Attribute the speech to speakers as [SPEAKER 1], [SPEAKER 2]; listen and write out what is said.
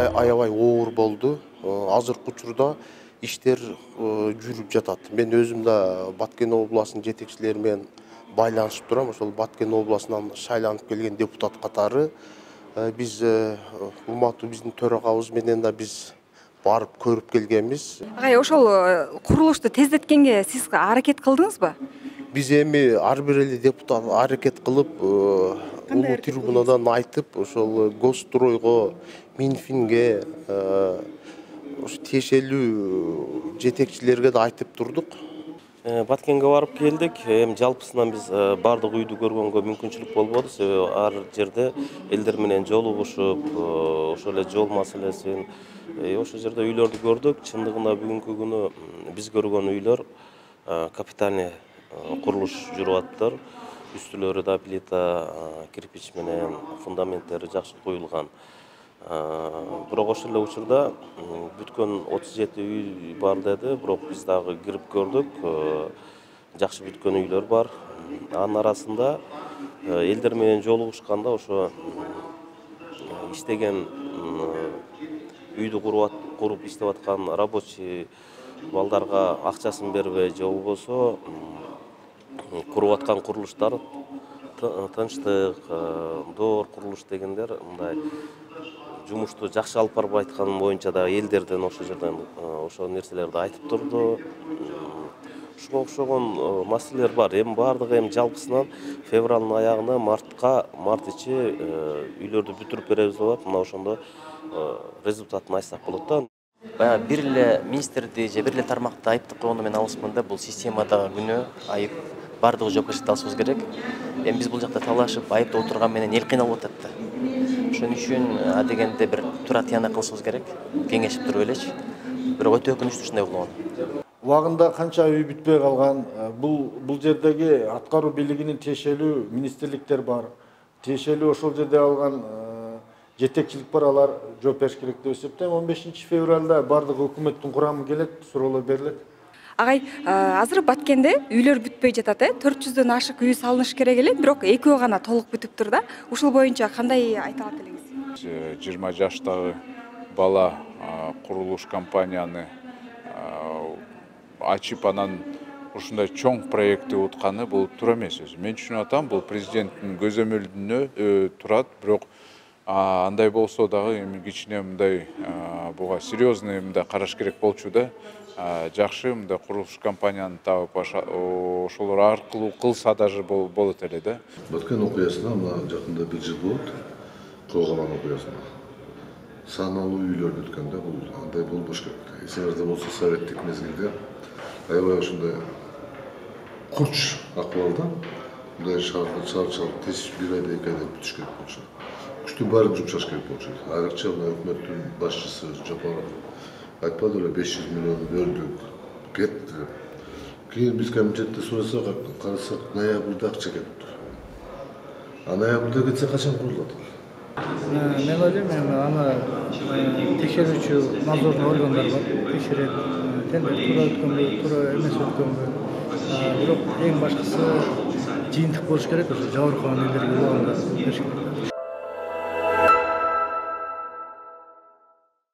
[SPEAKER 1] аябай оор болду. Азыркы учурда иштер жүрүп жатат. Мен өзүм да Баткен областынын жетекчилери менен байланышып турам. Ошол Баткен областынан шайланып келген депутат катары биз Умату биздин төрагабыз менен да биз барып көрүп келгенбиз.
[SPEAKER 2] Агай, ошол курулушту тездеткенге сиз аракет кылдыңызбы?
[SPEAKER 1] Биз эми ар бир эле депутат аракет кылып, улуу трибунадан айтып, ошол Госстройго, Минфинге, ошо тиешелүү жетекчилерге да айтып турдук.
[SPEAKER 3] Баткенге барып келдик. Эми жалпысынан биз бардык үйдү көргөнгө мүмкүнчүлүк болбоду. Себеби ар жерде элдер менен жолугушуп, ошол эле жол маселесин, ошол жерде үйлөрдү көрдүк. Чындыгында бүгүнкү күнү биз көргөн үйлөр капитальный курулуш жүрүп атыптыр. Үстүлөрү да плита, кирпич менен фундаменттери жакшы куюлган. Бирок ошол эле учурда бүткөн 37 үй бар деди, бирок биз дагы кирип көрдүк. Жакшы бүткөн үйлөр бар. Анын арасында элдер менен жолугушканда ошо иштеген үйдү куруп иштеп аткан рабочий балдарга акчасын бербей же болбосо куруп аткан курулуштар тынчтык, доор курулуш дегендер мындай жумушту жакшы алып барбай аткан боюнча да элдерден ошол жерден ошол нерселерди айтып турду. Ушуга окшогон маселелер бар. Эми бардыгы жалпысынан февралдын аягына март ичи үйлөрдү бүтүрүп беребиз деп атат. Мына ошондо результатын айтсак болот да.
[SPEAKER 4] Баягы бир эле министрди же бир эле тармакты айыптап койгондо мен алысмын да. Бул системадагы күнөө, айып бардыгы жоопкерчиликти алышыбыз керек. Эми биз бул жакта талашып, айыптап отурган менен эл кыйналып атат да. Ошон үчүн адегенде бир тура тыянак кылышыбыз керек. Кеңешип туруп элечи. Бирок өтө өкүнүчтүү ушундай болгон.
[SPEAKER 5] Убагында канча үй бүтпөй калган. Бул жердеги аткаруу бийлигинин тиешелүү министрликтер бар. Тиешелүү ошол жерде алган жетекчилик бар, алар жооп бериш керек деп эсептейм. 15 февралда бардык өкмөттүн курамы келет, суроолор берилет.
[SPEAKER 2] Агай, азыр Баткенде үйлөр бүтпөй жатат, 400дөн ашык үй салыныш керек эле, бирок экөө гана толук бүтүптүр да. Ушул боюнча кандай айта алат элеңиз?
[SPEAKER 6] 20 жаштагы бала курулуш компанияны ачып анан ушундай чоң проектти утканы бул туура эмес. Мен түшүнүп атам, бул президенттин көзөмөлүнө турат, бирок андай болсо дагы эми кичине мындай буга серьезный мындай караш керек болчу да. Жакшы мындай курулуш компанияны таап ошолор аркылуу кылса даже болот эле да.
[SPEAKER 7] Баткен окуясына мына жакында 1 жыл болот. Коогалан окуясына. Саналуу үйлөр бүткөн да, бул андай болбош керек. Эсиңизде болсо советтик мезгилде аябай ушундай курч акыбалда мындай шаар тез 1 айда 2 айда бүтүш керек болчу. Күчтүн баарын жумшаш керек болчу. Айрыкча мына өкмөттүн башчысы Жапаров айтпады эле 500 миллион бөлдүк, кетти. Кийин биз комитетте сурасак, карасак ноябрда акча кетиптир. Ноябрда кетсе качан курулат?
[SPEAKER 8] Мен ойлойм, аны текшерүүчү надзорный органдар бар, текшерет. Тендер туура өткөнбү, туура эмес өткөнбү. Бирок эң башкысы жыйынтык болуш керек, ошо жабыркаган элдерге убагында бериш керек.